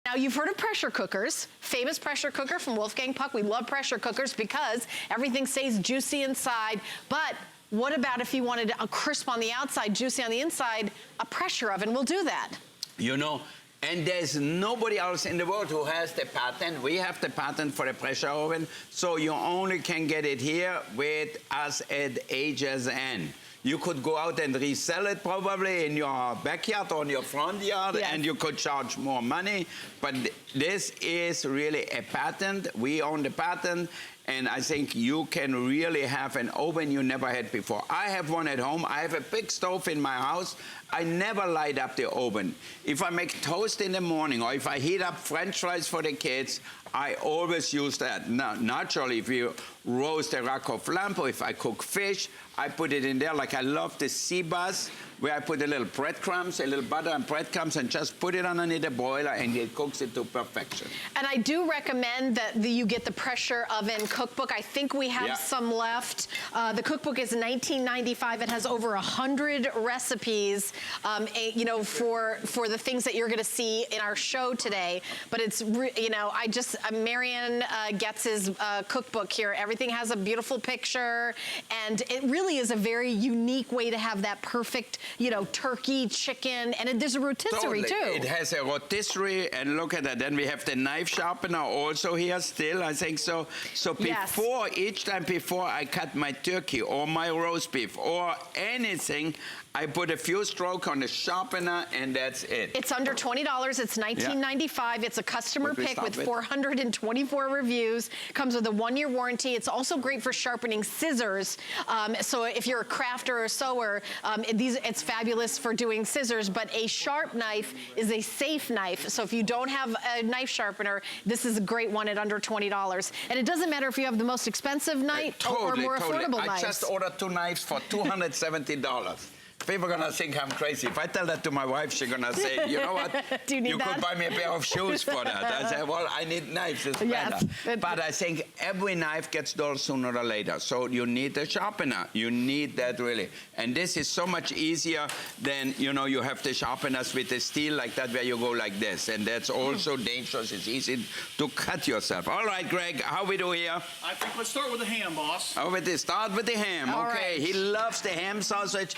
Now, you've heard of pressure cookers, famous pressure cooker from Wolfgang Puck. We love pressure cookers because everything stays juicy inside. But what about if you wanted a crisp on the outside, juicy on the inside? A pressure oven will do that. You know, and there's nobody else in the world who has the patent. We have the patent for the pressure oven, so you only can get it here with us at HSN. You could go out and resell it probably in your backyard or in your front yard, yes, and you could charge more money. But this is really a patent. We own the patent. And I think you can really have an oven you never had before. I have one at home. I have a big stove in my house. I never light up the oven. If I make toast in the morning or if I heat up French fries for the kids, I always use that. Now, naturally, if you roast a rack of lamb or if I cook fish, I put it in there. Like I love the sea bass, where I put a little breadcrumbs, a little butter and breadcrumbs, and just put it underneath the broiler, and it cooks it to perfection. And I do recommend that you get the pressure oven cookbook. I think we have some left. The cookbook is $19.95. It has over 100 recipes, you know, for the things that you're going to see in our show today. But it's, you know, Marianne Getz's cookbook here. Everything has a beautiful picture, and it really is a very unique way to have that perfect, you know, turkey, chicken, and there's a rotisserie too. It has a rotisserie, and look at that. Then we have the knife sharpener also here still, I think so. So before, each time before I cut my turkey or my roast beef or anything, I put a few strokes on the sharpener, and that's it. It's under $20. It's $19.95. It's a customer pick with 424 reviews. Comes with a 1-year warranty. It's also great for sharpening scissors. So if you're a crafter or sewer, it's fabulous for doing scissors. But a sharp knife is a safe knife. So if you don't have a knife sharpener, this is a great one at under $20. And it doesn't matter if you have the most expensive knife or more affordable knives. I just ordered 2 knives for $270. People are gonna think I'm crazy. If I tell that to my wife, she's gonna say, you know what? Do you need that? Could buy me a pair of shoes for that. I say, well, I need knives, it's better. But I think every knife gets dull sooner or later. So you need a sharpener. You need that really. And this is so much easier than, you know, you have the sharpeners with the steel like that where you go like this. And that's also dangerous. It's easy to cut yourself. All right, Greg, how we do here? I think let's start with the ham, boss. Oh, start with the ham. All okay, right. He loves the ham sausage.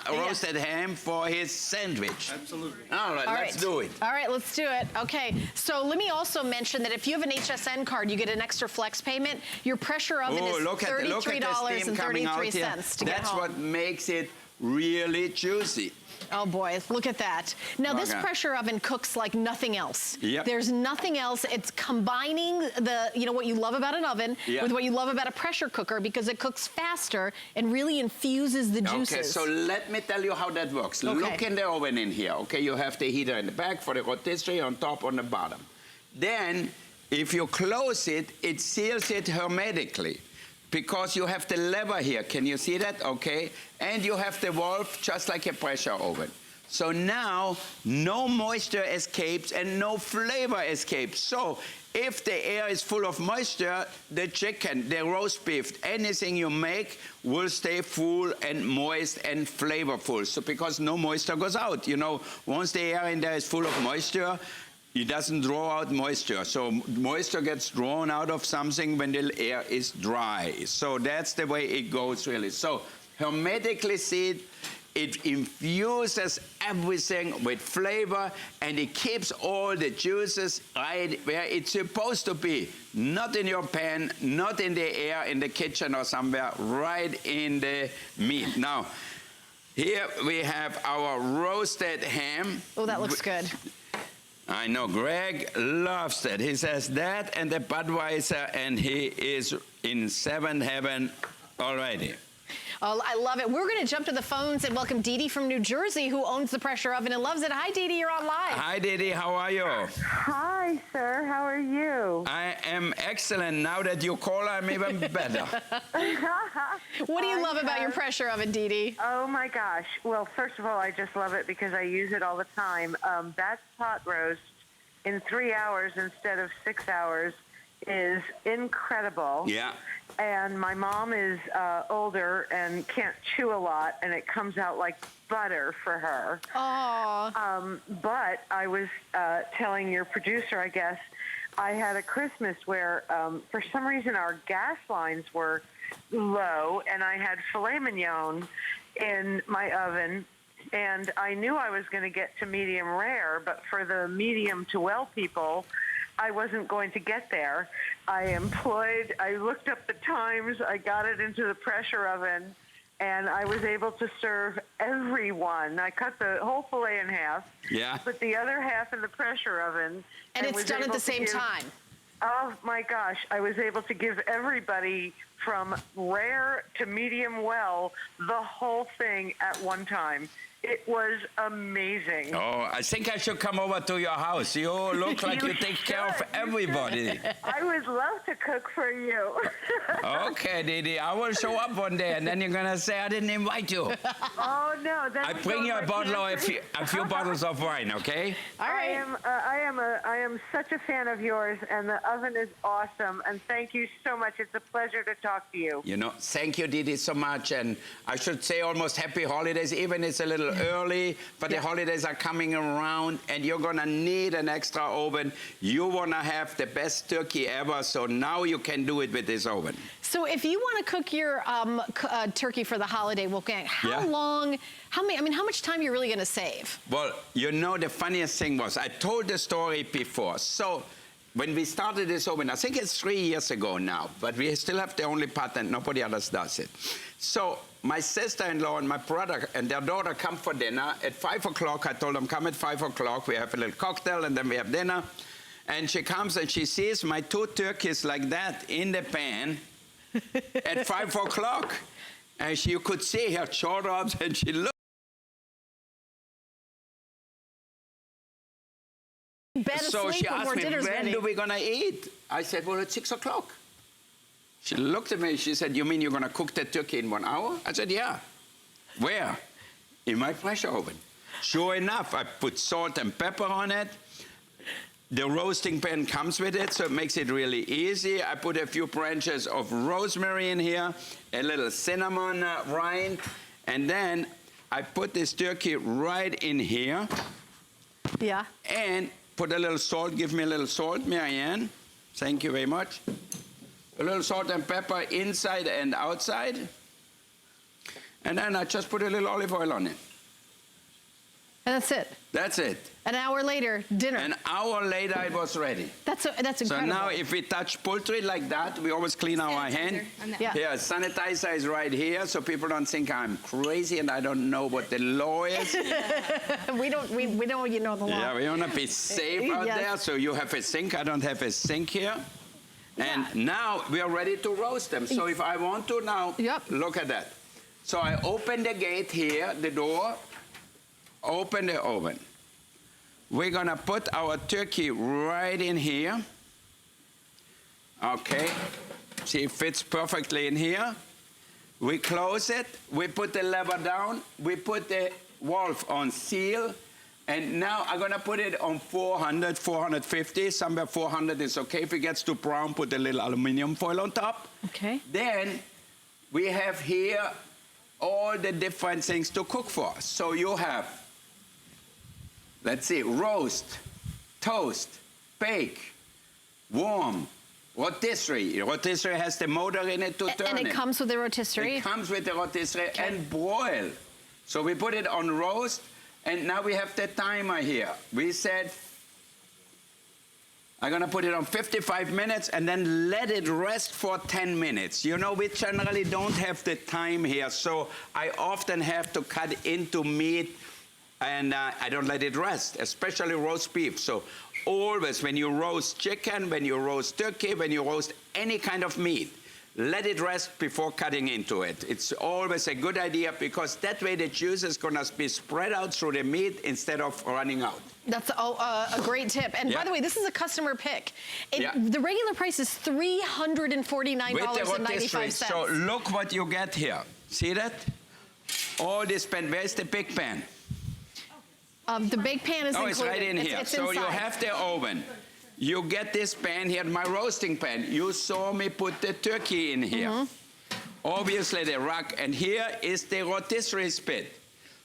Roasted ham for his sandwich. Absolutely. All right, let's do it. All right, let's do it. Okay, so let me also mention that if you have an HSN card, you get an extra flex payment. Your pressure oven is $33.33 to get home. That's what makes it really juicy. Oh boy, look at that. Now this pressure oven cooks like nothing else. Yep. There's nothing else. It's combining the, you know, what you love about an oven with what you love about a pressure cooker, because it cooks faster and really infuses the juices. Okay, so let me tell you how that works. Okay. Look in the oven in here, okay? You have the heater in the back for the rotisserie, on top, on the bottom. Then, if you close it, it seals it hermetically, because you have the lever here. Can you see that? Okay. And you have the valve just like a pressure oven. So now, no moisture escapes and no flavor escapes. So if the air is full of moisture, the chicken, the roast beef, anything you make will stay full and moist and flavorful. So because no moisture goes out. You know, once the air in there is full of moisture, it doesn't draw out moisture. So moisture gets drawn out of something when the air is dry. So that's the way it goes, really. So hermetically sealed, it infuses everything with flavor, and it keeps all the juices right where it's supposed to be. Not in your pan, not in the air, in the kitchen or somewhere, right in the meat. Now, here we have our roasted ham. Oh, that looks good. I know Greg loves that. He says that and the Budweiser, and he is in 7 heaven already. Oh, I love it. We're going to jump to the phones and welcome Dee Dee from New Jersey, who owns the pressure oven and loves it. Hi, Dee Dee. You're on live. Hi, Dee Dee. How are you? Hi, sir. How are you? I am excellent. Now that you call, I'm even better. What do you love about your pressure oven, Dee Dee? Oh, my gosh. Well, first of all, I just love it because I use it all the time. That's pot roast in 3 hours instead of 6 hours. is incredible. Yeah. And my mom is older and can't chew a lot, and it comes out like butter for her. Oh. But I was telling your producer, I guess, I had a Christmas where for some reason our gas lines were low, and I had filet mignon in my oven, and I knew I was going to get to medium rare, but for the medium to well people, I wasn't going to get there. I looked up the times, I got it into the pressure oven, and I was able to serve everyone. I cut the whole filet in half, put the other half in the pressure oven. And it's done at the same time. Oh my gosh, I was able to give everybody from rare to medium well the whole thing at one time. It was amazing. Oh, I think I should come over to your house. You look like you take care of everybody. I would love to cook for you. Okay, Didi, I will show up one day, and then you're gonna say I didn't invite you. Oh no! I bring you a few bottles of wine, okay? All right. I am such a fan of yours, and the oven is awesome. And thank you so much. It's a pleasure to talk to you. You know, thank you, Didi, so much. And I should say almost happy holidays, even it's a little early, but the holidays are coming around, and you're gonna need an extra oven. You wanna have the best turkey ever, so now you can do it with this oven. So if you want to cook your turkey for the holiday, Wolfgang, how much time are you really going to save? Well, you know, the funniest thing was, I told the story before. So when we started this oven, I think it's 3 years ago now, but we still have the only patent, nobody else does it. So my sister-in-law and my brother and their daughter come for dinner at 5 o'clock. I told them, come at 5 o'clock, we have a little cocktail, and then we have dinner. And she comes and she sees my 2 turkeys like that in the pan at 5 o'clock. And you could see her jaw drops, and she looked. So she asked me, when are we gonna eat? I said, well, at 6 o'clock. She looked at me, she said, you mean you're gonna cook that turkey in 1 hour? I said, yeah. Where? In my pressure oven. Sure enough, I put salt and pepper on it. The roasting pan comes with it, so it makes it really easy. I put a few branches of rosemary in here, a little cinnamon rind, and then I put this turkey right in here. Yeah. And put a little salt. Give me a little salt, Marianne. Thank you very much. A little salt and pepper inside and outside. And then I just put a little olive oil on it. And that's it. That's it. An hour later, dinner. An hour later, it was ready. That's incredible. So now if we touch poultry like that, we always clean our hand. Yeah. Yeah, sanitizer is right here, so people don't think I'm crazy and I don't know what the law is. we know you know the law. Yeah, we want to be safe out there. So you have a sink. I don't have a sink here. And now we are ready to roast them. So if I want to now, look at that. So I open the gate here, the door, open the oven. We're gonna put our turkey right in here. Okay, see, it fits perfectly in here. We close it, we put the lever down, we put the Wolf on seal, and now I'm gonna put it on 400, 450, somewhere 400 is okay. If it gets too brown, put a little aluminum foil on top. Okay. Then we have here all the different things to cook for. So you have, let's see, roast, toast, bake, warm, rotisserie. Rotisserie has the motor in it to turn it. And it comes with the rotisserie? It comes with the rotisserie and broil. So we put it on roast, and now we have the timer here. We said, I'm gonna put it on 55 minutes and then let it rest for 10 minutes. You know, we generally don't have the time here, so I often have to cut into meat, and I don't let it rest, especially roast beef. So always, when you roast chicken, when you roast turkey, when you roast any kind of meat, let it rest before cutting into it. It's always a good idea, because that way the juice is gonna be spread out through the meat instead of running out. That's a great tip. And by the way, this is a customer pick. The regular price is $349.95. So look what you get here. See that? All this pan. Where's the big pan? The bake pan is included. It's right in here. It's so inside. you have the oven. you get this pan here, my roasting pan. You saw me put the turkey in here. Obviously the rack, and here is the rotisserie spit.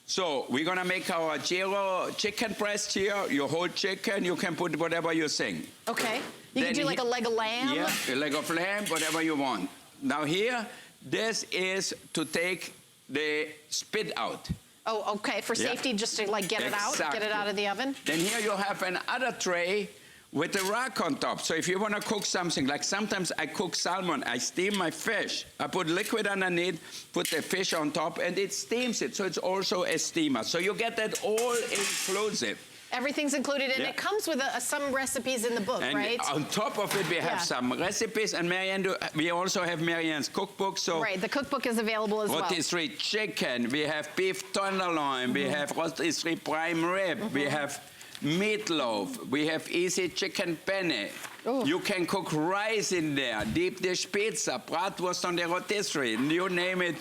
So we're gonna make our gyro chicken breast here. Your whole chicken, you can put whatever you think. Okay. You can do like a leg of lamb? Yeah, a leg of lamb, whatever you want. Now here, this is to take the spit out. Oh, okay, for safety, just to like get it out of the oven? Then here you have another tray with a rack on top. So if you want to cook something, like sometimes I cook salmon, I steam my fish. I put liquid underneath, put the fish on top, and it steams it. So it's also a steamer. So you get that all inclusive. Everything's included, and it comes with some recipes in the book, and right? On top of it, we have some recipes, and Marianne, we also have Marianne's cookbook. So right, the cookbook is available as well. Rotisserie chicken, we have beef tenderloin, we have rotisserie prime rib, we have meatloaf, we have easy chicken penne. Ooh. You can cook rice in there, deep dish pizza, bratwurst on the rotisserie, you name it.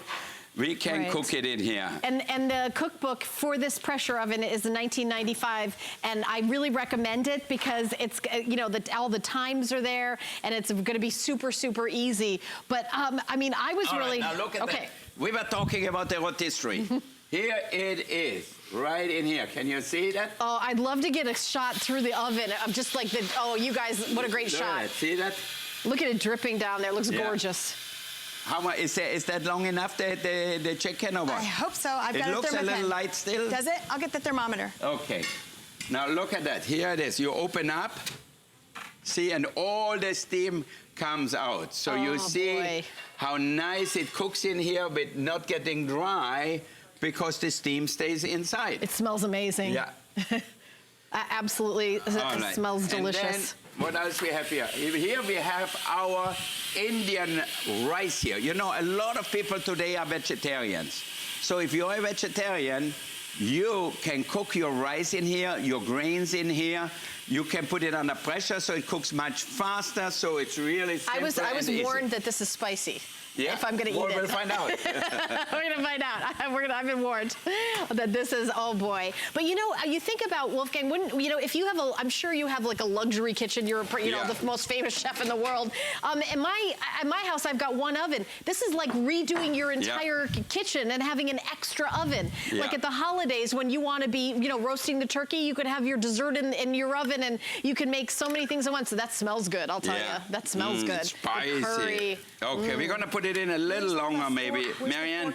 We can cook it in here. And the cookbook for this pressure oven is $19.95, and I really recommend it because it's, you know, all the times are there, and it's going to be super, super easy. But, I mean, I was really... Now look at that. We were talking about the rotisserie. Here it is, right in here. Can you see that? Oh, I'd love to get a shot through the oven of just like the... Oh, you guys, what a great shot. See that? Look at it dripping down there. It looks gorgeous. How much is that long enough, the chicken, or what? I hope so. I've got a thermometer. It looks a little light still. Does it? I'll get the thermometer. Okay. Now look at that. Here it is. You open up, see, and all the steam comes out. So you see how nice it cooks in here, but not getting dry because the steam stays inside. It smells amazing. Yeah. Absolutely. It smells delicious. And then, what else we have here? Here we have our Indian rice here. You know, a lot of people today are vegetarians. So if you're a vegetarian, you can cook your rice in here, your grains in here. You can put it under pressure so it cooks much faster, so it's really simple. I was warned that this is spicy. Yeah? If I'm going to eat it. We'll find out. We're going to find out. I've been warned that this is, oh boy. But you know, you think about, Wolfgang, you know, if you have I'm sure you have like a luxury kitchen. You're, you know, the most famous chef in the world. At my house, I've got one oven. This is like redoing your entire kitchen and having an extra oven. Like at the holidays when you want to be, you know, roasting the turkey, you could have your dessert in your oven and you can make so many things at once. So that smells good, I'll tell you. That smells good. Spicy. The curry. Okay, we're going to put it in a little longer, maybe. Marianne,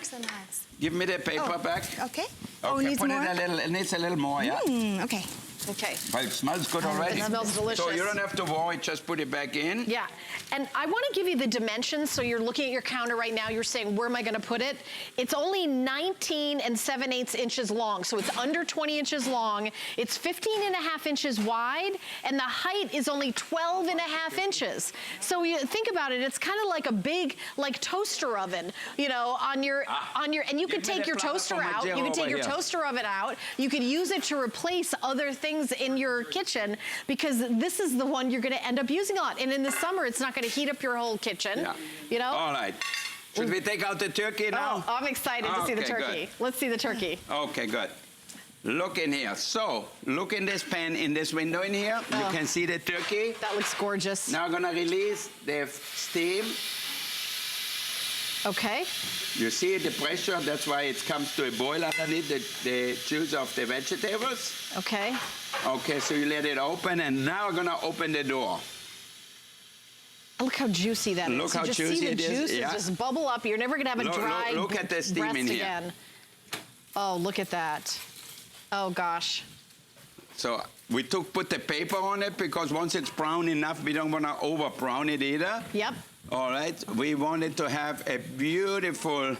give me the paper back. Okay. Okay, needs put more? it needs a little more, Okay. Okay. But it smells good already. It smells delicious. So you don't have to worry, just put it back in. Yeah, and I want to give you the dimensions. So you're looking at your counter right now, you're saying, where am I going to put it? It's only 19 7/8 inches long, so it's under 20 inches long. It's 15.5 inches wide, and the height is only 12.5 inches. So you think about it, it's kind of like a big, like toaster oven, you know, on your, and you could take your toaster out. You could take your toaster oven out. You could use it to replace other things in your kitchen, because this is the one you're going to end up using a lot. And in the summer, it's not going to heat up your whole kitchen, you know? All right. Should we take out the turkey now? Oh, I'm excited to see the turkey. Good. Let's see the turkey. Okay, good. Look in here. So, look in this pan, in this window in here. You can see the turkey. That looks gorgeous. Now I'm going to release the steam. Okay. You see the pressure, that's why it comes to a boil underneath the juice of the vegetables. Okay. Okay, so you let it open, and now I'm gonna open the door. Look how juicy that is. Look how juicy see the it is. juices just bubble up. You're never gonna have a dry look at the steam in here. again. Oh, look at that. Oh gosh. So we put the paper on it because once it's brown enough, we don't wanna over brown it either. Yep. All right, we wanted to have a beautiful,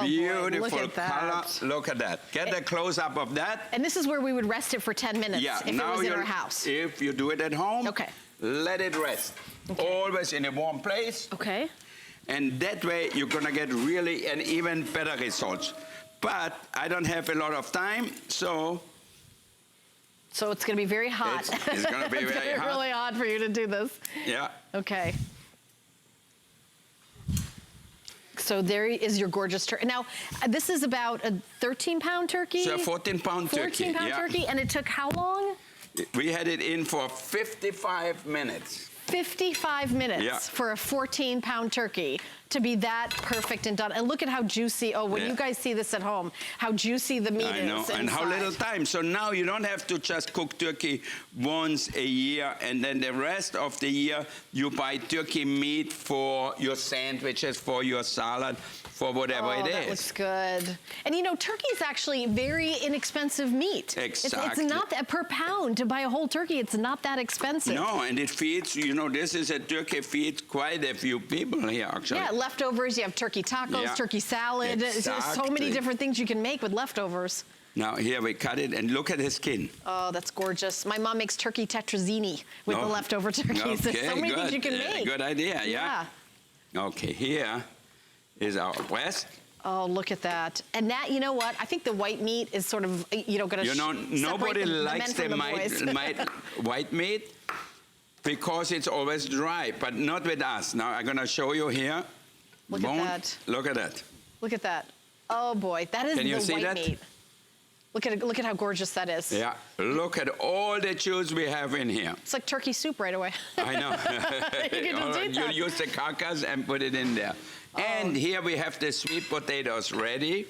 beautiful look at color. that. Look at that. Get a close-up of that. And this is where we would rest it for 10 minutes if it was in our house. If you do it at home, let it rest. Always in a warm place. Okay. And that way, you're gonna get really an even better results. But I don't have a lot of time, so it's gonna be very hot. It's gonna be very hot. Really hot for you to do this. Yeah. Okay. So there is your gorgeous turkey. Now, this is about a 13-pound turkey? So a 14-pound turkey. 14-pound turkey, and it took how long? We had it in for 55 minutes. 55 minutes Yeah. for a 14-pound turkey to be that perfect and done. And look at how juicy, oh, when you guys see this at home, how juicy the meat is. I know, and how little time. So now you don't have to just cook turkey once a year, and then the rest of the year you buy turkey meat for your sandwiches, for your salad, for whatever it is. That looks good. And you know, turkey is actually very inexpensive meat. Exactly. It's not that per pound to buy a whole turkey. It's not that expensive. No, and it feeds, you know, this is a turkey feeds quite a few people here, actually. Yeah, leftovers, you have turkey tacos, turkey salad. There's so many different things you can make with leftovers. Now, here we cut it, and look at the skin. Oh, that's gorgeous. My mom makes turkey tetrazzini with the leftover turkeys. Okay, There's so many things you can make. Good idea, yeah. Okay, here is our breast. Oh, look at that. And that, you know what? I think the white meat is sort of, you know, going to Nobody likes the white meat because it's always dry, but not with us. Now, I'm going to show you here. Look at that. Look at that. Look at that. Oh, boy. That is the white meat. Look at how gorgeous that is. Yeah. Look at all the juice we have in here. It's like turkey soup right away. I know. You can just eat that. You use the carcass and put it in there. Oh. And here we have the sweet potatoes ready.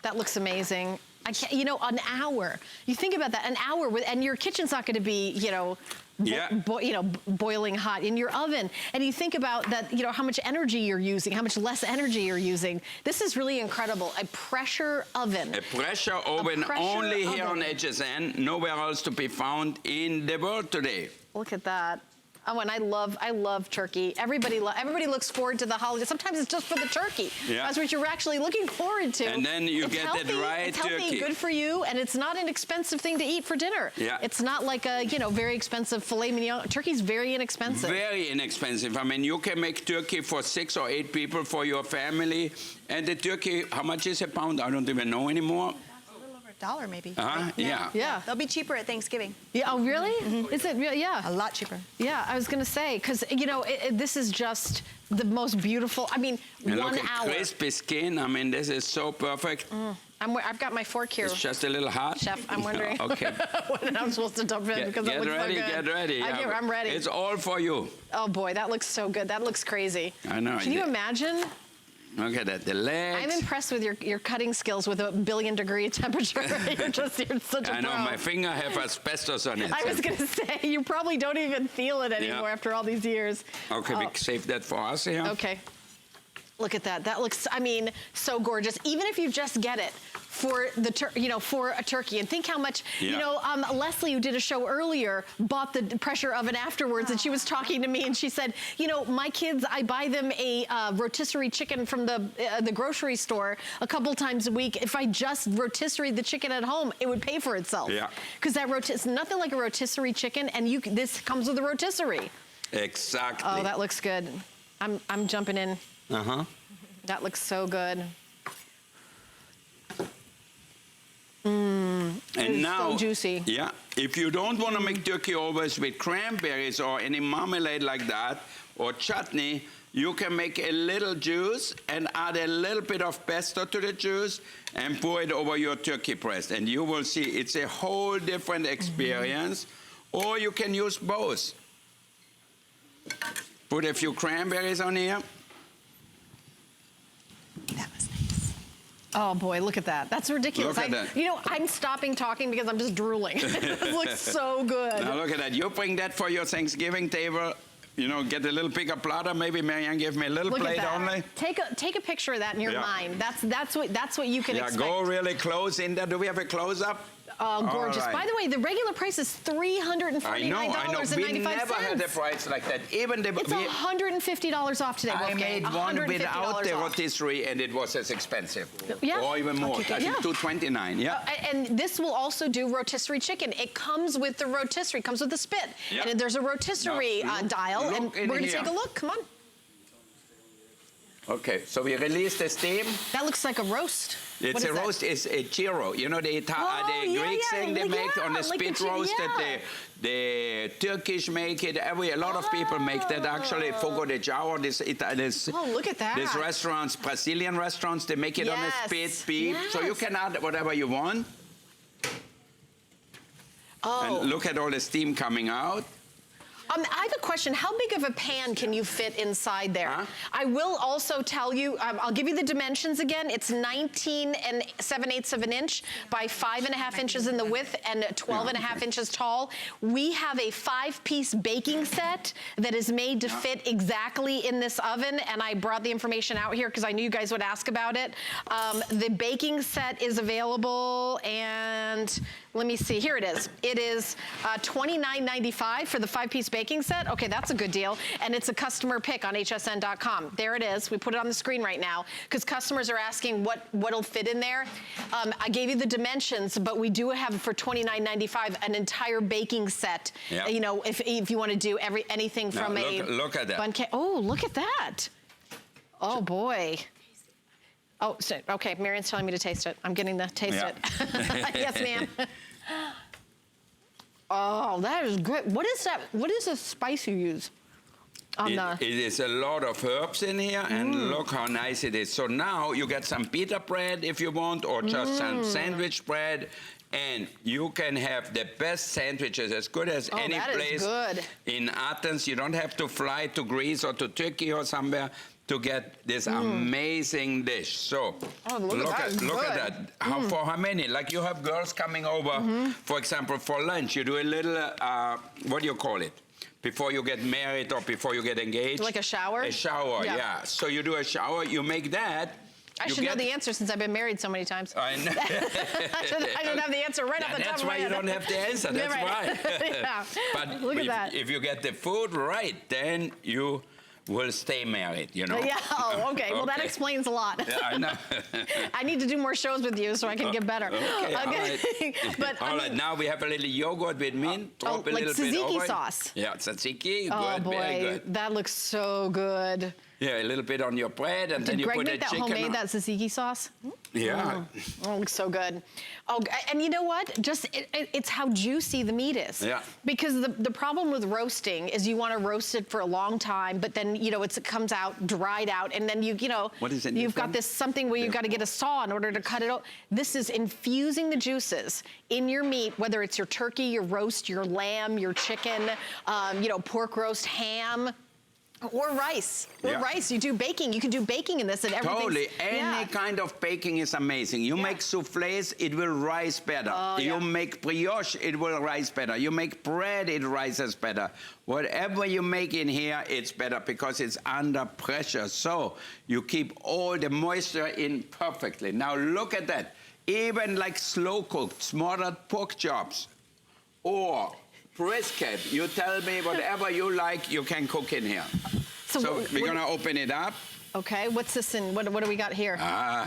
That looks amazing. I can't, you know, an hour. You think about that, an hour, and your kitchen's not going to be, you know, boiling hot in your oven. And you think about that, you know, how much energy you're using, how much less energy you're using. This is really incredible. A pressure oven. A pressure oven only here on HSN, nowhere else to be found in the world today. Look at that. Oh, and I love turkey. Everybody looks forward to the holiday. Sometimes it's just for the turkey. Yeah. That's what you're actually looking forward to. And then you get the dry turkey. It's healthy, good for you, and it's not an expensive thing to eat for dinner. Yeah. It's not like a, you know, very expensive filet mignon. Turkey's very inexpensive. Very inexpensive. I mean, you can make turkey for 6 or 8 people for your family. And the turkey, how much is a pound? I don't even know anymore. $1 maybe. Yeah. They'll be cheaper at Thanksgiving. Yeah. Oh, really? Mm-hmm. Is it? Yeah. A lot cheaper. Yeah. I was gonna say, because you know, this is just the most beautiful. I mean, and 1 look at hour. Crispy skin. I mean, this is so perfect. I've got my fork here. It's just a little hot. Chef, I'm wondering when I'm supposed to dump in because it looks so good. Get ready. I'm ready. It's all for you. Oh boy, that looks so good. That looks crazy. I know. Can you imagine? Look at that, the legs. I'm impressed with your cutting skills with a 1 billion degree temperature. You're such a pro. I know, my finger have asbestos on it. I was going to say, you probably don't even feel it anymore after all these years. Okay, we save that for us here. Okay. Look at that. That looks, I mean, so gorgeous. Even if you just get it for the, for a turkey, and think how much, you know, Leslie, who did a show earlier, bought the pressure oven afterwards, and she was talking to me, and she said, you know, my kids, I buy them a rotisserie chicken from the grocery store a couple times a week. If I just rotisserie the chicken at home, it would pay for itself. Yeah. Because that it's nothing like a rotisserie chicken, and this comes with a rotisserie. Exactly. Oh, that looks good. I'm jumping in. Uh-huh. That looks so good. And now, so juicy. Yeah, if you don't want to make turkey always with cranberries or any marmalade like that, or chutney, you can make a little juice and add a little bit of pesto to the juice and pour it over your turkey breast. And you will see it's a whole different experience. Or you can use both. Put a few cranberries on here. That was nice. Oh boy, look at that. That's ridiculous. Look at that. You know, I'm stopping talking because I'm just drooling. It looks so good. Now look at that. You bring that for your Thanksgiving table. You know, get a little bigger platter. Maybe Marianne give me a little plate only. Take a picture of that in your mind. That's what you can expect. Go really close in there. Do we have a close up? Oh, gorgeous. Right. By the way, the regular price is $349.95. I know. We never had a price like that. Even it's $150 off today. I made one without the rotisserie, and it was as expensive. Yeah. Or even more. Okay, I think $229. Yeah. And this will also do rotisserie chicken. It comes with the rotisserie. Comes with the spit. Yeah. And there's a rotisserie dial. And we're going to take a look. Come on. Okay, so we release the steam. That looks like a roast. It's a roast. It's a gyro. You know the Greek thing they make on the spit roast that the Turkish make it. A lot of people make that actually. Fogo de Chao. Look at that. These restaurants, Brazilian restaurants, they make it on a spit beef. So you can add whatever you want. Oh. And look at all the steam coming out. I have a question. How big of a pan can you fit inside there? Huh? I will also tell you, I'll give you the dimensions again. It's 19 7/8 of an inch by 5.5 inches in the width and 12.5 inches tall. We have a 5-piece baking set that is made to fit exactly in this oven, and I brought the information out here because I knew you guys would ask about it. The baking set is available, and let me see, here it is. It is $29.95 for the 5-piece baking set. Okay, that's a good deal. And it's a customer pick on hsn.com. There it is. We put it on the screen right now because customers are asking what'll fit in there. I gave you the dimensions, but we do have for $29.95 an entire baking set. Yep. You know, if you want to do anything Now, from look at that. bun cake. Oh, look at that. Oh boy. Oh, so, okay, Marion's telling me to taste it. I'm getting the taste it. Yes, ma'am. Oh, that is good. What is that? What is the spice you use? It is a lot of herbs in here, and look how nice it is. So now you get some pita bread if you want, or just some sandwich bread, and you can have the best sandwiches, as good as any place in Athens. You don't have to fly to Greece or to Turkey or somewhere to get this amazing dish. So look at that. For how many? Like you have girls coming over, for example, for lunch. You do a little, what do you call it? Before you get married or before you get engaged. Like a shower? A shower, yeah. So you do a shower, you make that. I should know the answer since I've been married so many times. I know. I should have the answer right off the top of my head. That's why you don't have the answer, that's why. Yeah. But look at that. If you get the food right, then you will stay married, you know? Yeah, oh, okay. Well, that explains a lot. Yeah, I know. I need to do more shows with you so I can get better. Okay, all right. But, all right, now we have a little yogurt with mint. Drop a like little bit tzatziki over. sauce. Yeah, tzatziki, Oh, good, boy, very good. that looks so good. Yeah, a little bit on your bread, and then you Greg put the make that chicken homemade, on. that tzatziki sauce? Yeah. Oh, it looks so good. Oh, and you know what? Just it's how juicy the meat is. Yeah. Because the problem with roasting is you want to roast it for a long time, but then you know it comes out dried out, and then you know What is it you've got from? this something where you've got to get a saw in order to cut it out. This is infusing the juices in your meat, whether it's your turkey, your roast, your lamb, your chicken, you know, pork roast, ham. Or rice. Rice. You do baking. You can do baking in this and everything. Totally. Any kind of baking is amazing. You make soufflés, it will rise better. You make brioche, it will rise better. You make bread, it rises better. Whatever you make in here, it's better because it's under pressure. So you keep all the moisture in perfectly. Now look at that. Even like slow cooked, smothered pork chops or brisket, you tell me whatever you like, you can cook in here. So we're gonna open it up. Okay, what's this in? What do we got here?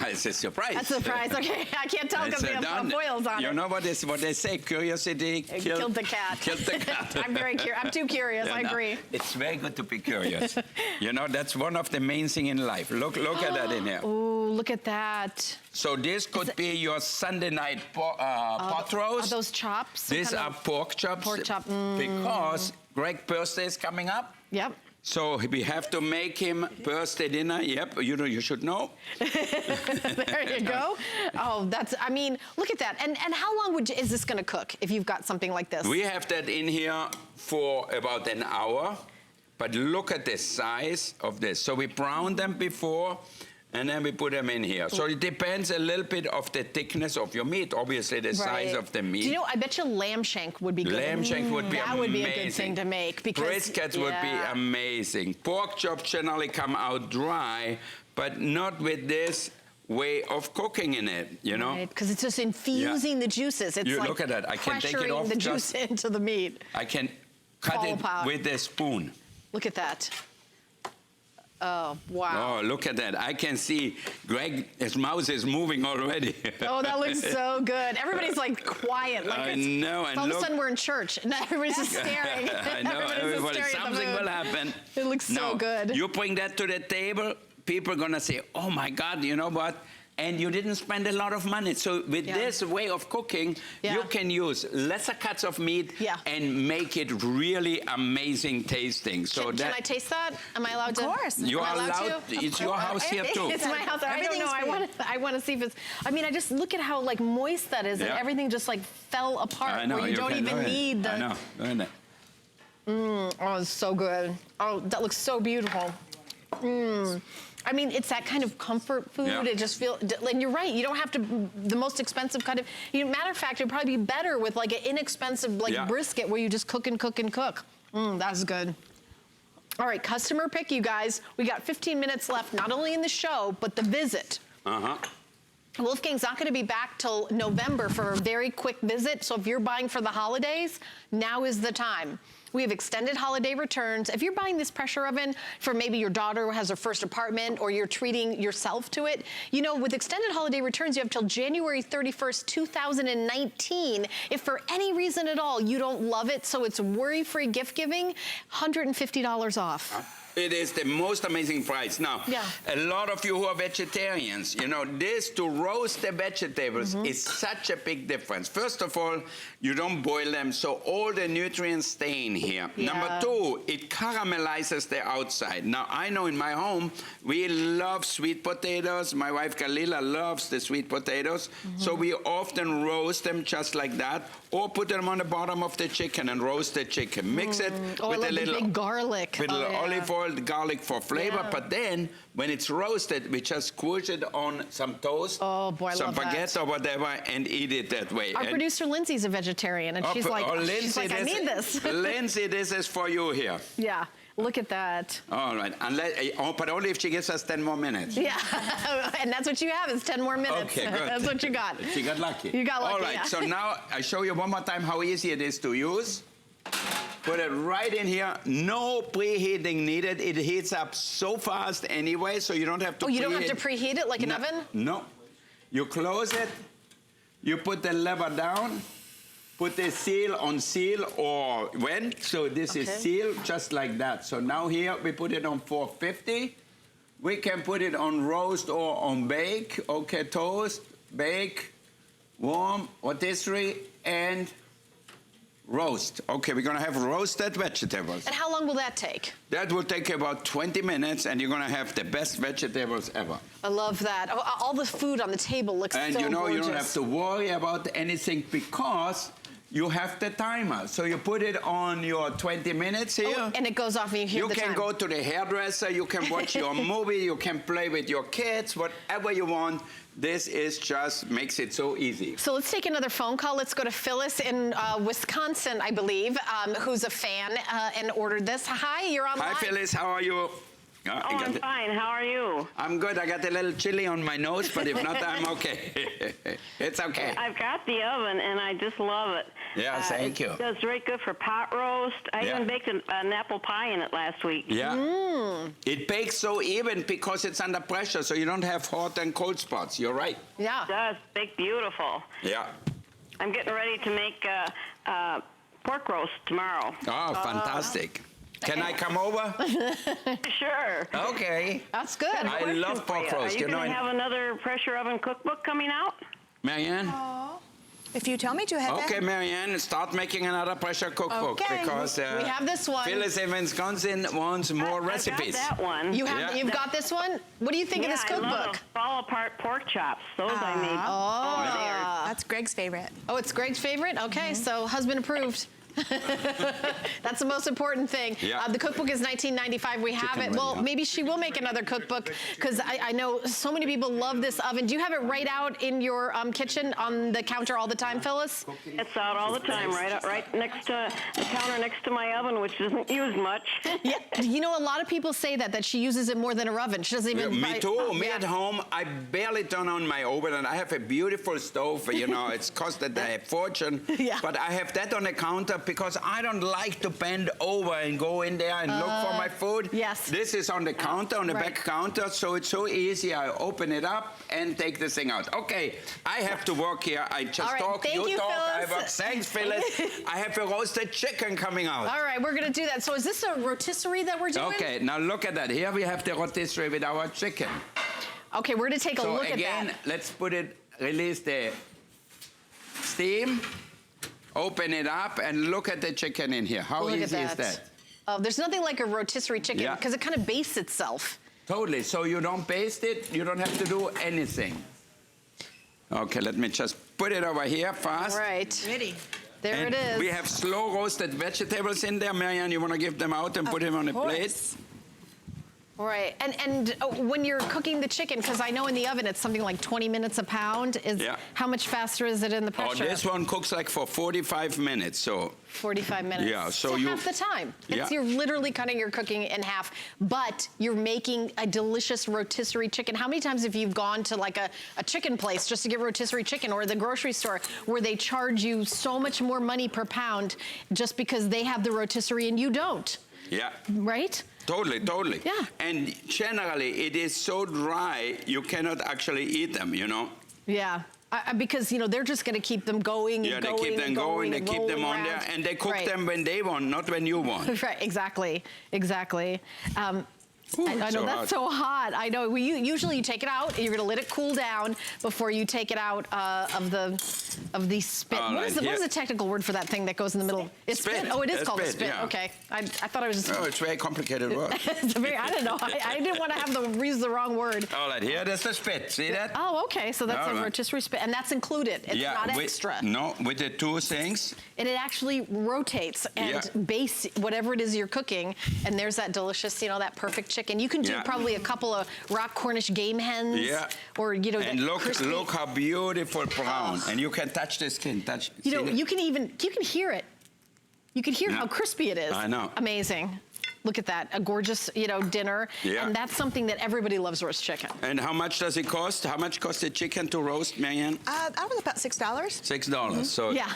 It's a surprise. That's a surprise. Okay, I can't tell because we have foils on it. You know what they say? Curiosity killed the cat. Killed the cat. I'm very curious. I'm too curious. I agree. It's very good to be curious. You know, that's one of the main things in life. Look at that in here. Ooh, look at that. So this could be your Sunday night pot roast. Are those chops? These are pork chops. Pork chop. Because Greg's birthday is coming up. Yep. So we have to make him birthday dinner. Yep, you should know. There you go. Oh, I mean, look at that. And how long is this going to cook if you've got something like this? We have that in here for about an hour. But look at the size of this. So we browned them before, and then we put them in here. So it depends a little bit of the thickness of your meat, obviously the size of the meat. Do you know, I bet you lamb shank would be good. Lamb shank would be amazing. That would be a good thing to make. Because, briskets would be amazing. Pork chops generally come out dry, but not with this way of cooking in it, you know? Because it's just infusing the juices. It's like look at that. I can take it off pressuring the juice into the meat. I can cut it with a spoon. Look at that. Oh, wow. Oh, look at that. I can see Greg, his mouth is moving already. Oh, that looks so good. Everybody's like quiet. Like I know. And all of a sudden we're in church and everybody's just staring. I know. Something will happen. It looks so good. You bring that to the table, people are going to say, oh my God, you know what? and you didn't spend a lot of money. So with this way of cooking, you can use lesser cuts of meat and make it really amazing tasting. So can I taste that? Am I allowed to? Of course. You are allowed to? It's your house here too. It's my house. I don't know. I want to see if it's. I mean, I just look at how like moist that is, and everything just like fell apart. I know. Where you don't even need the. I know. Isn't it? Oh, it's so good. Oh, that looks so beautiful. I mean, it's that kind of comfort food. Yeah. It just feels, and you're right, you don't have to, the most expensive kind of, matter of fact, it'd probably be better with like an inexpensive brisket where you just cook and cook and cook. That's good. All right, customer pick, you guys. We got 15 minutes left, not only in the show, but the visit. Wolfgang's not gonna be back till November for a very quick visit, so if you're buying for the holidays, now is the time. We have extended holiday returns. If you're buying this pressure oven for maybe your daughter who has her first apartment or you're treating yourself to it, with extended holiday returns, you have till January 31st, 2019. If for any reason at all you don't love it, so it's worry-free gift giving, $150 off. It is the most amazing price. Now, a lot of you who are vegetarians, this to roast the vegetables is such a big difference. First of all, you don't boil them, so all the nutrients stay in here. Number two, it caramelizes the outside. Now, I know in my home, we love sweet potatoes. My wife, Galila, loves the sweet potatoes. So we often roast them just like that, or put them on the bottom of the chicken and roast the chicken. Mix it with a little big garlic. With olive oil, garlic for flavor, but then when it's roasted, we just squish it on some toast, some baguette or whatever, and eat it that way. Our producer Lindsay's a vegetarian, and she's like, I need this. Lindsay, this is for you here. Yeah. Look at that. All right, but only if she gives us 10 more minutes. Yeah, and that's what you have is 10 more minutes. Okay, good. That's what you got. She got lucky. You got lucky, All right, so now I show you one more time how easy it is to use. Put it right in here. No preheating needed. It heats up so fast anyway, so you don't have to preheat. Oh, you don't have to preheat it like an oven? No. You close it. You put the lever down. Put the seal on seal or vent. So this is sealed just like that. So now here we put it on 450. We can put it on roast or on bake. Okay, toast, bake, warm, rotisserie, and roast. Okay, we're gonna have roasted vegetables. And how long will that take? That will take about 20 minutes, and you're gonna have the best vegetables ever. I love that. All the food on the table looks so gorgeous. And you don't have to worry about anything because you have the timer. So you put it on your 20 minutes here. Oh, and it goes off and you hear the time. You can go to the hairdresser, you can watch your movie, you can play with your kids, whatever you want. This is just makes it so easy. So let's take another phone call. Let's go to Phyllis in Wisconsin, I believe, who's a fan and ordered this. Hi, you're online. Hi, Phyllis. How are you? I'm fine. How are you? I'm good. I got a little chili on my nose, but if not, I'm okay. It's okay. I've got the oven, and I just love it. Yeah, thank you. It does very good for pot roast. I even baked an apple pie in it last week. Yeah. It bakes so even because it's under pressure, so you don't have hot and cold spots. You're right. Yeah. It does. Bake beautiful. Yeah. I'm getting ready to make pork roast tomorrow. Oh, fantastic. Can I come over? Sure. Okay. That's good. I love pork roast. Are you going to have another pressure oven cookbook coming out? Marianne? If you tell me to have Okay, Marianne, start making another pressure cookbook because we have this one. Phyllis in Wisconsin wants more recipes. I've got that one. You've got this one? What do you think of this cookbook? I love fall apart pork chops. Those I made. That's Greg's favorite. Oh, it's Greg's favorite? Okay, so husband approved. That's the most important thing. Yeah. The cookbook is $19.95. We have it. Well, maybe she will make another cookbook because I know so many people love this oven. Do you have it right out in your kitchen on the counter all the time, Phyllis? It's out all the time, right next to the counter next to my oven, which isn't used much. Yeah. You know, a lot of people say that she uses it more than her oven. She doesn't even. Me too. Me at home, I barely turn on my oven, and I have a beautiful stove. It's costed a fortune. Yeah. But I have that on the counter because I don't like to bend over and go in there and look for my food. Yes. This is on the counter, on the back counter, so it's so easy. I open it up and take this thing out. Okay, I have to work here. I just talk, you talk, I work. Thanks, Phyllis. I have a roasted chicken coming out. All right, we're gonna do that. So is this a rotisserie that we're doing? Okay, now look at that. Here we have the rotisserie with our chicken. Okay, we're gonna take a look at again, that. let's put it, release the steam, open it up, and look at the chicken in here. How Look at easy is that? There's nothing like a rotisserie chicken Yeah. because it kind of bastes itself. Totally. So you don't baste it, you don't have to do anything. Okay, let me just put it over here fast. All right. Ready. There And it is. we have slow roasted vegetables in there. Marianne, you want to give them out and put them on a plate? All right. And when you're cooking the chicken, because I know in the oven it's something like 20 minutes a pound. Yeah. How much faster is it in the Oh, pressure? this one cooks like for 45 minutes, so 45 minutes. Yeah, so you- half the time. Yeah. You're literally cutting your cooking in half, but you're making a delicious rotisserie chicken. How many times have you gone to like a chicken place just to get rotisserie chicken, or the grocery store where they charge you so much more money per pound just because they have the rotisserie and you don't, yeah. right? Totally, totally. Yeah. And generally, it is so dry, you cannot actually eat them, you know? Yeah. Because, you know, they're just going to keep them going Yeah, and they going keep them and going, they and keep them rolling on there, around. and they cook Right. them when they want, not when you want. Right, exactly, exactly. Ooh, I know so that's hot. so hot. I know. Usually you take it out. And you're going to let it cool down before you take it out of the spit. All What right, is here. the technical word for that thing that goes in the middle? It's Spit. Oh, it is It's called a spit, spit. yeah. Okay, I thought I was just. Oh, it's very complicated work. It's a very, I don't know. I didn't want to use the wrong word. All right, here, there's the spit. See that? Oh, okay. So that's All a right. rotisserie spit, and that's included. It's not extra. No, with the two things. And it actually rotates and Yeah. base whatever it is you're cooking. And there's that delicious, you know, that perfect chicken. You can do Yeah. probably a couple of rock Cornish game hens. Yeah. Or, you know, And that look, crispy. look how beautiful brown. And you can touch the skin. Touch. You see know, that? you can hear it. You can hear Yeah. how crispy it is. I know. Amazing. Look at that, a gorgeous, you know, dinner. Yeah. And that's something that everybody loves, roast chicken. And how much does it cost? How much costs the chicken to roast, Marianne? That was about $6. $6. So Yeah.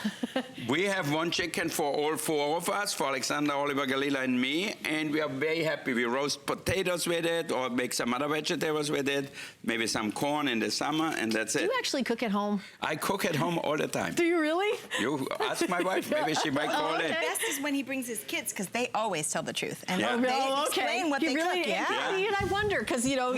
we have one chicken for all four of us, for Alexander, Oliver, Galila, and me, and we are very happy. We roast potatoes with it, or make some other vegetables with it, maybe some corn in the summer, and that's Do it. you actually cook at home? I cook at home all the time. Do you really? You ask my wife, maybe she might call in. okay. Best is when he brings his kids, because they always tell the truth. And Yeah. they Oh, explain what you they really, cook. Yeah. See, and I wonder, because, you know,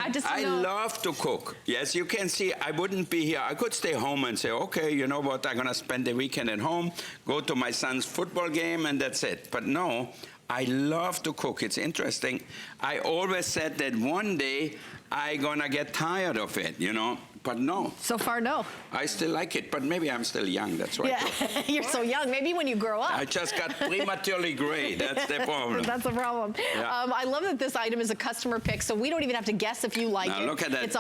I just I know. love to cook. Yes, you can see I wouldn't be here. I could stay home and say, okay, you know what, I'm going to spend the weekend at home, go to my son's football game, and that's it. But no, I love to cook. It's interesting. I always said that one day I'm going to get tired of it, you know. But no, So far, no. I still like it. But maybe I'm still young. That's why. Yeah, you're so young. Maybe when you grow up. I just got prematurely gray. That's the problem. That's a problem. Yeah. I love that this item is a customer pick, so we don't even have to guess if you like Now, it. look at that. It's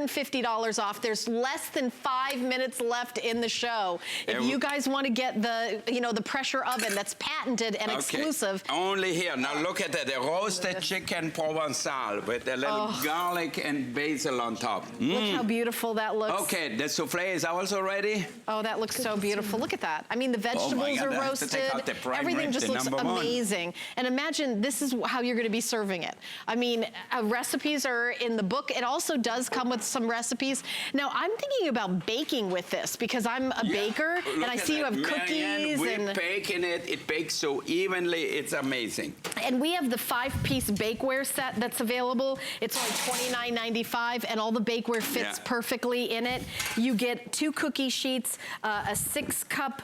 $150 off. There's less than 5 minutes left in the show. If you guys want to get the, you know, the pressure oven that's patented and exclusive. Only here. Now look at that. The roasted chicken Provençal with a little garlic and basil on top. Look how beautiful that looks. Okay, the souffle is also ready. Oh, that looks so beautiful. Look at that. I mean, the vegetables God, are I have to roasted. take out the prime Everything rib, just the looks number one. amazing. And imagine this is how you're going to be serving it. I mean, recipes are in the book. It also does come with some recipes. Now, I'm thinking about baking with this because I'm a baker, and Look I at see you that. have Marianne, cookies. we're baking it. It bakes so evenly. It's amazing. And we have the 5-piece bakeware set that's available. It's only $29.95, and all the bakeware fits perfectly in it. You get 2 cookie sheets, a 6-cup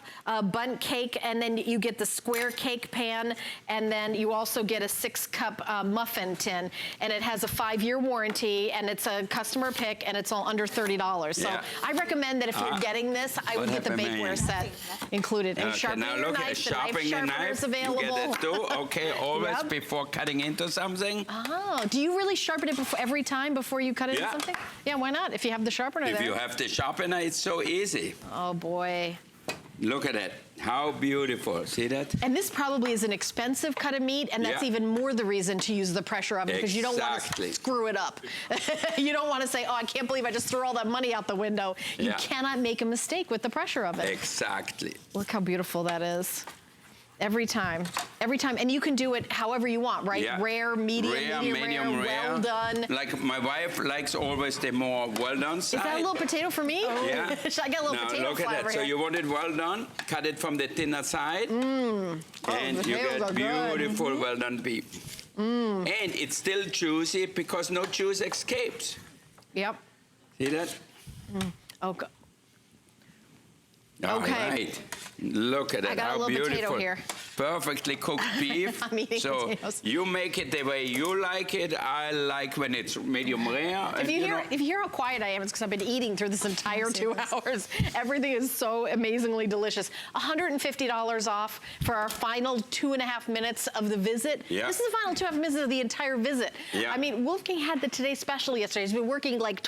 bundt cake, and then you get the square cake pan, and then you also get a 6-cup muffin tin. And it has a 5-year warranty, and it's a customer pick, and it's all under $30. So I recommend that if you're getting this, I would get the bakeware set included. And sharpening now your look at knife, the sharpening the knife sharpener's knife. available. You get it too. Okay, always Yep. before cutting into something. Oh, do you really sharpen it every time before you cut into Yeah. something? Yeah, why not? If you have the sharpener If there. you have the sharpener, it's so easy. Oh, boy. Look at it. How beautiful. See that? And this probably is an expensive cut of meat, and that's Yeah. even more the reason to use the pressure oven, because you don't want Exactly. to screw it up. You don't want to say, oh, I can't believe I just threw all that money out the window. You Yeah. cannot make a mistake with the pressure oven. Exactly. Look how beautiful that is. Every time. Every time. And you can do it however you want, right? Yeah. Rare, medium, medium rare, well done. Like my wife likes always the more well done side. Is that a little potato for me? Yeah. Should I get a little now potato look at flavor that. So here? you want it well done, cut it from the thinner side, and the you potatoes are get good. beautiful well done beef. And it's still juicy because no juice escapes. Yep. See that? Okay. All Okay. right. Look at that. I got a How little potato beautiful. here. Perfectly cooked beef. I'm eating so potatoes. you make it the way you like it. I like when it's medium rare. If you hear how quiet I am, it's because I've been eating through this entire 2 hours. Everything is so amazingly delicious. $150 off for our final 2.5 minutes of the visit. Yeah. This is the final 2.5 minutes of the entire visit. Yeah. I mean, Wolfgang had the Today Special yesterday. He's been working like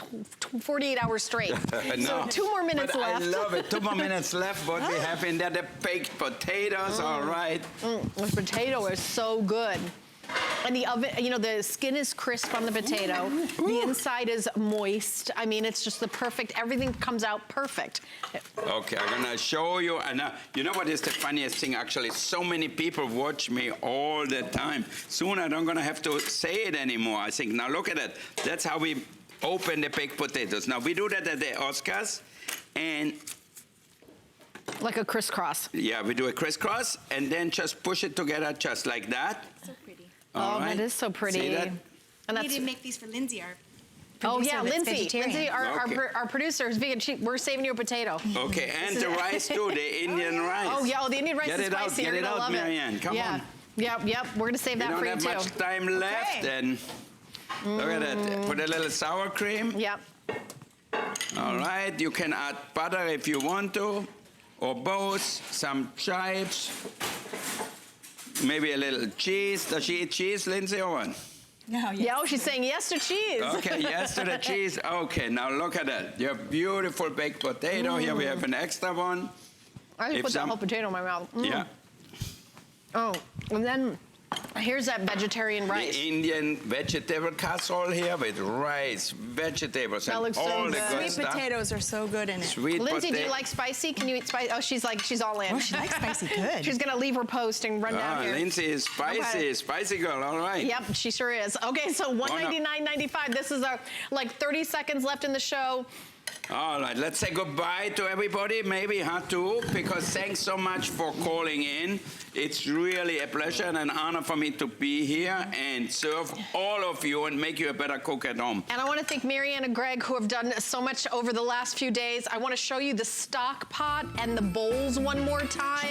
48 hours straight. So 2 more minutes but left. I love it. 2 more minutes left. What we have in there, the baked potatoes. All right. This potato is so good. And the oven, you know, the skin is crisp on the potato. The inside is moist. I mean, it's just the perfect, everything comes out perfect. Okay, I'm gonna show you. And you know what is the funniest thing? Actually, so many people watch me all the time. Soon I don't gonna have to say it anymore. I think, now look at it. That's how we open the baked potatoes. Now we do that at the Oscars, and Like a crisscross. yeah, we do a crisscross, and then just push it together just like that. So pretty. All right. That is so pretty. See that? And We need to make these for Lindsay, our oh producer yeah, that's Lindsay. vegetarian. Lindsay, Okay. our producer is vegan. We're saving you a potato. Okay, and the rice too, the Indian rice. Oh yeah, the Indian rice Get is it out, spicy. get You're it gonna out, love Marianne. it. Come yeah. on. Yep. We're gonna save We that don't for you have too. much time left, and look at that. Put a little sour cream. Yep. All right, you can add butter if you want to, or both, some chives, maybe a little cheese. Does she eat cheese, Lindsay, or what? No, Yeah, oh, she's saying yes to cheese. Okay, yes to the cheese. Okay, now look at that. Your beautiful baked potato. Here we have an extra one. I just If put that some- whole potato in my mouth. Yeah. Oh, and then here's that vegetarian rice. The Indian vegetable casserole here with rice, vegetables, That and looks so all the good. good Sweet stuff. potatoes are so good in it. Sweet Lindsay, do potato. you like spicy? Can you eat spicy? Oh, she's all in. Oh, she likes spicy good. She's gonna leave her post and run down here. Lindsay is spicy, Okay. spicy girl. All right. Yep, she sure is. Okay, so $199.95. This is our like 30 seconds left in the show. All right, let's say goodbye to everybody, maybe, too, because thanks so much for calling in. It's really a pleasure and an honor for me to be here and serve all of you and make you a better cook at home. And I want to thank Marianne and Greg, who have done so much over the last few days. I want to show you the stock pot and the bowls one more time.